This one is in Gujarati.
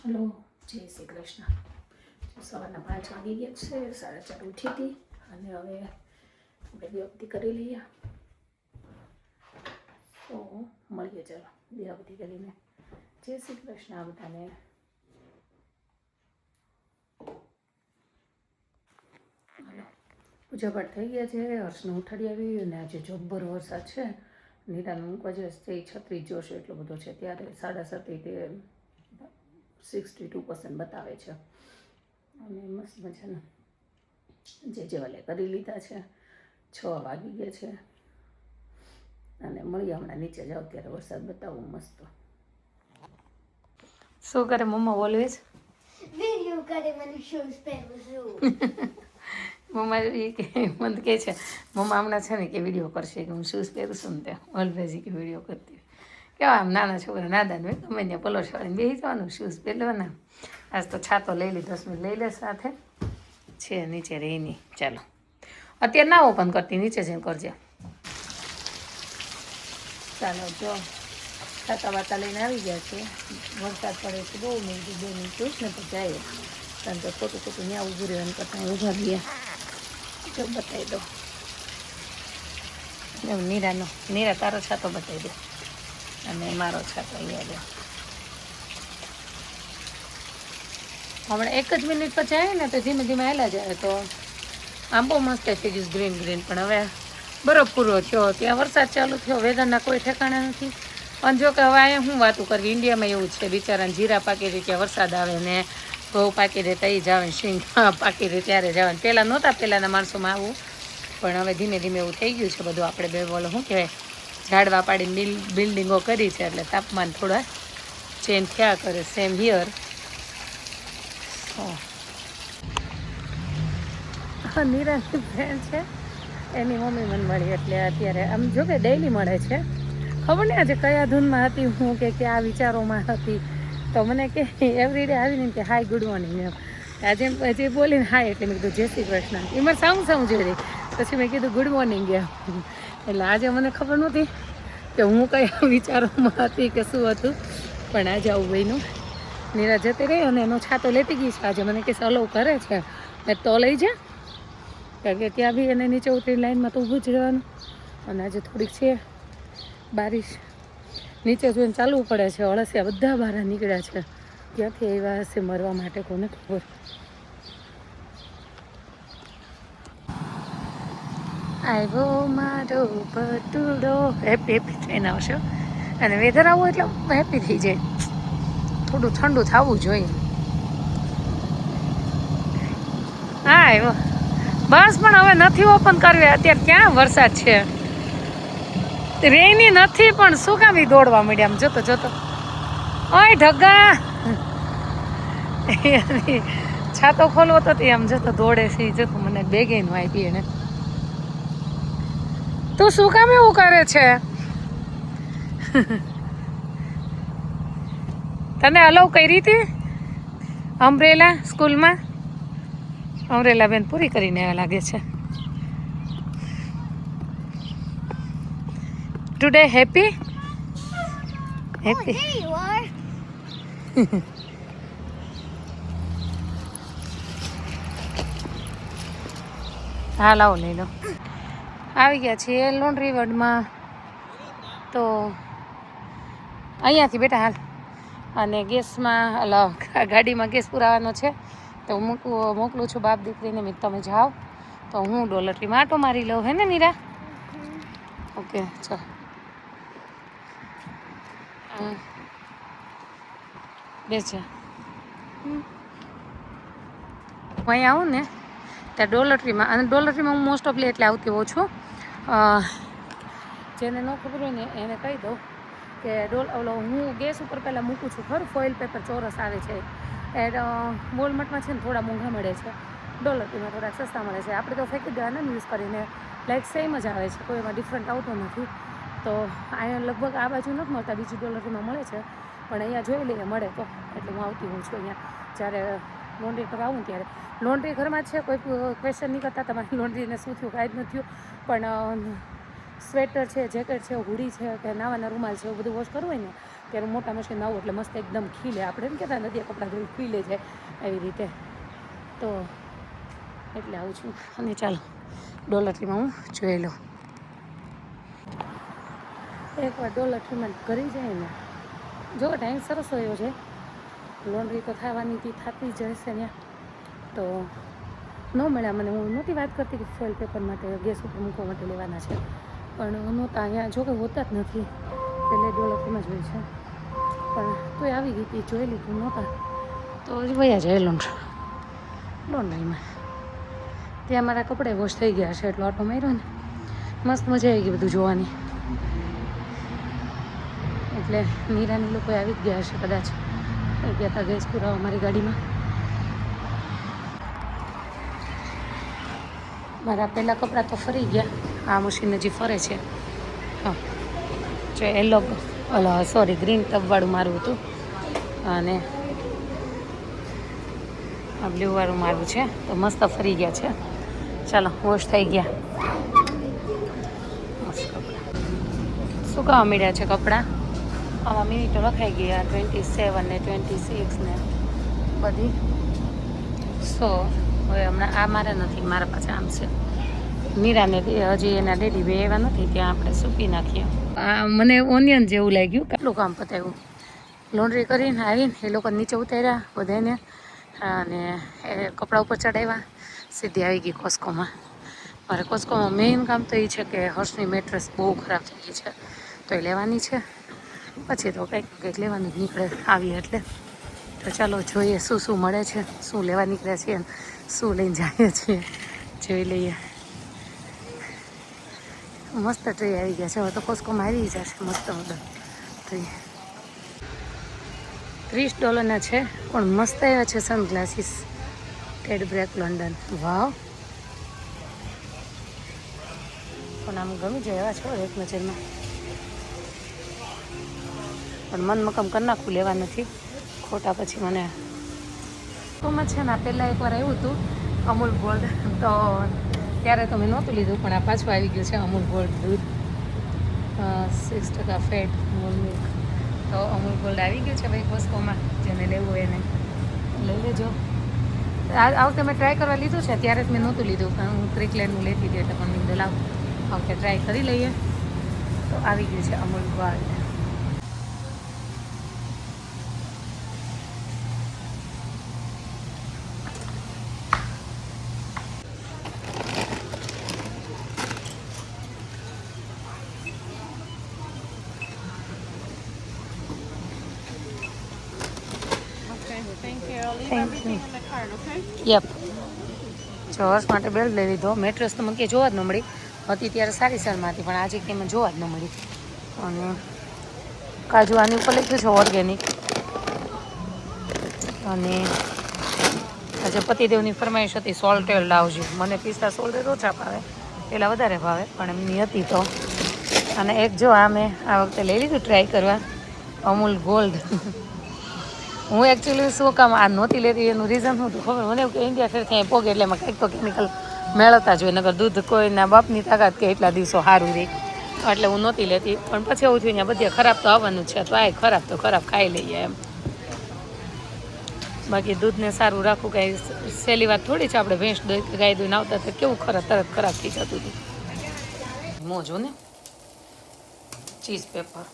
હલો, જય શ્રી કૃષ્ણ. સવારના 5 વાગી ગયા છે, 4:30 ઉઠી હતી અને હવે આપણે વ્યક્તિ કરી લઈએ. તો મળીએ, ચાલો વ્યક્તિ કરીને. જય શ્રી કૃષ્ણ બધાને. હલો, પૂજા પાઠ થઈ ગયા છે, હર્ષને ઉઠાડી આવી અને આજે જબ્બર વરસાદ છે. નિરાને મૂકવા જઈશ તે 36 જોશે એટલો બધો છે, ત્યારે 7:30 તે 62% બતાવે છે. અને મસ્ત મજાના જે વાલે કરી લીધા છે. 6 વાગી ગયા છે અને મળીએ હમણાં નીચે જાઓ ત્યારે વરસાદ બતાવું મસ્ત. શું કરે મમ્મા ઓલવેઝ વિડિયો કરે મને શૂઝ પહેરવું છું. મમ્મા એ કે મને કહે છે મમ્મા હમણાં છે ને કે વિડીયો કરશે કે હું શૂઝ પહેરું છું ને ત્યાં ઓલવેઝ કે વિડીયો કરતી કેવા આમ નાના છોકરા નાદાન હોય ગમે ત્યાં પલોશ વાળીને બેસી જવાનું શૂઝ પહેરવાના. આજ તો છાતો લઈ લીધો લઈ લે સાથે છે નીચે રહી નહીં. ચાલો અત્યારે ના ઓપન કરતી નીચે જઈને કરજે. ચાલો જો છાતા વાતા લઈને આવી ગયા છે. વરસાદ પડે છે બહુ મેં 2 મિનિટ જોઈશ ને તો જાય કારણ કે ખોટું ત્યાં ઊભું રહેવાનું કરતાં ઊભા ગયા. જો બતાવી દો નીરા તારો છાતો બતાવી દો અને મારો છાતો અહીંયા દો. હમણાં 1 જ મિનિટ પછી આવે ને તો ધીમે ધીમે હાલ્યા જાય તો આમ બહુ મસ્ત થઈ ગયું ગ્રીન ગ્રીન. પણ હવે બરફ પૂરો થયો, ત્યાં વરસાદ ચાલુ થયો, વેધરના કોઈ ઠેકાણા નથી. અને જો કે હવે અહીંયા શું વાતું કરવી, ઇન્ડિયામાં એવું છે બિચારાને જીરા પાકી દે ત્યાં વરસાદ આવે ને ઘઉં પાકી દે તઈ જ આવે, શીંગ પાકી દે ત્યારે જ આવે. પહેલાં નહોતા પહેલાંના માણસોમાં આવું, પણ હવે ધીમે ધીમે એવું થઈ ગયું છે બધું. આપણે બે બોલો શું કહેવાય ઝાડવા પાડીને બિલ્ડિંગો કરી છે એટલે તાપમાન થોડા ચેન્જ થયા કરે. Same here. હા, નીરાની ફ્રેન્ડ છે એની મમ્મી મને મળી એટલે અત્યારે આમ જો કે ડેઈલી મળે છે. ખબર નહીં આજે કયા ધૂનમાં હતી હું કે કયા વિચારોમાં હતી તો મને કે એવરીડે આવીને કે હાય ગુડ મોર્નિંગ એમ. આજે જે બોલીને હાય એટલે મેં કીધું જય શ્રી કૃષ્ણ. એમાં સાઉન્ડ જોઈ રહી પછી મેં કીધું ગુડ મોર્નિંગ એમ. એટલે આજે મને ખબર નહોતી કે હું કયા વિચારોમાં હતી કે શું હતું, પણ આજે આવું બન્યું. નીરા જતી રહી અને એનો છાતો લેતી ગઈ છે. આજે મને કે અલાઉ કરે છે ને તો લઈ જા, કારણ કે ત્યાં બી એને નીચે ઉતરીને લાઈનમાં તો ઊભું જ રહેવાનું. અને આજે થોડીક છે બારિશ, નીચે જોઈને ચાલવું પડે છે. અળસિયા બધા બહાર નીકળ્યા છે, ક્યાંથી આવ્યા હશે મરવા માટે કોને ખબર. આવ્યો મારો ભટુડો. હેપી હેપી થઈને આવશો અને વેધર આવું એટલે હેપી થઈ જાય. થોડું ઠંડુ થવું જોઈએ. હા આવ્યો બસ, પણ હવે નથી ઓપન કરવી. અત્યારે ક્યાં વરસાદ છે, રેની નથી પણ શું કામ ઈ દોડવા મળ્યા આમ જોતો જોતો. ઓય ઢગા છાતો ખોલવો તો આમ જતો દોડે છે જતો. મને બેગેન આપી એને. તું શું કામ એવું કરે છે? તને અલાઉ કરી હતી અમ્બ્રેલા સ્કૂલમાં? અમ્બ્રેલા બેન પૂરી કરીને આવ્યા લાગે છે. Today happy happy. There you are. હા લાવો લઈ લો. આવી ગયા છીએ લોન્ડ્રી વર્લ્ડમાં. તો અહીંયાથી બેટા હાલ. અને ગેસમાં ગાડીમાં ગેસ પુરાવાનો છે તો હું મોકલું છું બાપ દીકરીને. મેં તમે જાઓ તો હું ડોલરીમાં આટો મારી લઉં. હે ને નીરા? ઓકે ચાલ. બેસ જા. હું અહીંયા આવું ને ત્યાં ડોલરીમાં, અને ડોલરીમાં હું મોસ્ટ ઓફલી એટલે આવતી હોઉં છું. જેને ન ખબર હોય ને એને કહી દઉં કે ઓલો હું ગેસ ઉપર પહેલાં મૂકું છું ખરું. ફોઇલ પેપર ચોરસ આવે છે એ વોલમાર્ટમાં છે ને થોડા મોંઘા મળે છે, ડોલરીમાં થોડા સસ્તા મળે છે. આપણે તો ફેંકી દેવાના યુઝ કરીને, લાઈક સેમ જ આવે છે, કોઈ એમાં ડિફરન્ટ આવતો નથી. તો અહીંયા લગભગ આ બાજુ નથી મળતા, બીજી ડોલરીમાં મળે છે, પણ અહીંયા જોઈ લઈએ મળે તો. એટલે હું આવતી હોઉં છું અહીંયા જ્યારે લોન્ડ્રી કરવા આવું ત્યારે. લોન્ડ્રી ઘરમાં જ છે, કોઈ ક્વેશ્ચન નહીં કરતા તમારી લોન્ડ્રીને શું થયું, કાંઈ જ નથી થયું. પણ સ્વેટર છે, જેકેટ છે, હુડી છે કે નાવાના રૂમાલ છે, એવું બધું વોશ કરવું હોય ને ત્યારે મોટા મશીન આવું એટલે મસ્ત એકદમ ખીલે. આપણે એમ કહેતા નથી કપડાં ધોઈ ખીલે જાય એવી રીતે. તો એટલે આવું છું. અને ચાલો ડોલર ટ્રીમાં હું જોઈ લઉં. એકવાર ડોલર ટ્રીમાં કરી જાય ને, જો ટાઈમ સરસ હોયો છે. લોન્ડ્રી તો થવાની થતી જ હશે ત્યાં. તો ન મળ્યા મને. હું નહોતી વાત કરતી કે ફોઇલ પેપર માટે ગેસ ઉપર મૂકવા માટે લેવાના છે, પણ નહોતા અહીંયા. જો કે હોતા જ નથી, એટલે ડોલર ટ્રીમાં જ હોય છે. પણ તોય આવી ગઈ હતી, જોઈ લીધું નહોતા તો જ વયા જાય લોન્ડ્રીમાં. ત્યાં મારા કપડાં વોશ થઈ ગયા છે, એટલો આટો માર્યો ને મસ્ત મજા આવી ગઈ બધું જોવાની. એટલે મીરાની લોકો આવી જ ગયા છે કદાચ. ગયા હતા ગેસ પુરાવા મારી ગાડીમાં. મારા પહેલાં કપડાં તો ફરી ગયા. આ મશીન હજી ફરે છે. હા, જો યલો સોરી ગ્રીન ટબવાળું મારું હતું અને આ બ્લુવાળું મારું છે. તો મસ્ત ફરી ગયા છે. ચાલો વોશ થઈ ગયા. મસ્ત કપડાં સુકાવા મળ્યા છે કપડાં. આમાં મિનિટો લખાઈ ગયા 27 ને 26 ને બધી. સો હવે હમણાં આ મારે નથી, મારા પાસે આમ છે. મીરાને હજી એના ડેડી બે એવા નથી, ત્યાં આપણે સૂકી નાખીએ. આ મને ઓનિયન જેવું લાગ્યું. કેટલું કામ પતાવ્યું. લોન્ડ્રી કરીને આવીને એ લોકો નીચે ઉતાર્યા બધાને અને એ કપડા ઉપર ચડાવ્યા. સીધી આવી ગઈ કોસ્કોમાં. મારે કોસ્કોમાં મેઇન કામ તો એ છે કે હર્ષની મેટ્રેસ બહુ ખરાબ થઈ ગઈ છે, તો એ લેવાની છે. પછી તો કંઈક લેવાનું જ નીકળે આવી એટલે. તો ચાલો જોઈએ શું શું મળે છે, શું લેવા નીકળ્યા છીએ, શું લઈને જઈએ છીએ, જોઈ લઈએ. મસ્ત ટ્રી આવી ગયા છે. હવે તો કોસ્કોમાં આવી જશે મસ્ત મોડલ ટ્રી. $30 છે, પણ મસ્ત એવા છે સનગ્લાસીસ. ટેડ બ્રેક લંડન. વાવ, પણ આમ ગમી જાય એવા છે એક નજરમાં. પણ મન મકમ કરી નાખું, લેવા નથી ખોટા. પછી મને ટૂંકમાં છે ને પહેલાં એકવાર આવ્યું હતું અમૂલ ગોલ્ડ, તો ત્યારે તો મેં નહોતું લીધું, પણ આ પાછું આવી ગયું છે અમૂલ ગોલ્ડ દૂધ 6% ફેટ અમૂલ મિલ્ક. તો અમૂલ ગોલ્ડ આવી ગયું છે ભાઈ કોસ્કોમાં. જેને લેવું હોય એને લઈ લેજો. આ વખતે મેં ટ્રાય કરવા લીધું છે, ત્યારે જ મેં નહોતું લીધું, કારણ હું ક્રિકલેન્ડનું લેતી હતી એટલે પણ મેં લાવ આ વખતે ટ્રાય કરી લઈએ. તો આવી ગયું છે Amul gold. Thank you. I'll leave Thank everything you. in the cart, okay? Yup. જો હર્ષ માટે બેલ્ટ લઈ લીધો. મેટ્રેસ તો મને ક્યાંય જોવા જ ન મળી હતી. ત્યારે સારી સેલમાં હતી, પણ આજે કંઈ મને જોવા જ ન મળી. અને કાજુ આની ઉપર લખ્યું છે ઓર્ગેનિક. અને આજે પતિદેવની ફરમાઈશ હતી સોલ્ટેડ લાવજો. મને પિસ્તા સોલ્ટેડ ઓછા ભાવે, પેલા વધારે ભાવે, પણ એમની હતી તો. અને એક જો આ મેં આ વખતે લઈ લીધું ટ્રાય કરવા, અમૂલ ગોલ્ડ. હું એકચ્યુઅલી શું કામ આ નહોતી લેતી એનું રીઝન શું હતું ખબર? મને એવું કે ઇન્ડિયા ફેર ત્યાં પોગે એટલે એમાં કંઈક તો કેમિકલ મેળવતા જ હોય, નગર દૂધ કોઈના બાપની તાકાત કે એટલા દિવસો સારું રહે, એટલે હું નહોતી લેતી. પણ પછી એવું થયું અહીંયા બધે ખરાબ તો આવવાનું જ છે, તો આ ખરાબ તો ખરાબ ખાઈ લઈએ એમ. બાકી દૂધને સારું રાખવું કાંઈ સહેલી વાત થોડી છે. આપણે ભેંસ દૂધ કે ગાય દૂધ આવતા તો કેવું તરત ખરાબ થઈ જતું હતું. મોજો ને ચીઝ પેપર.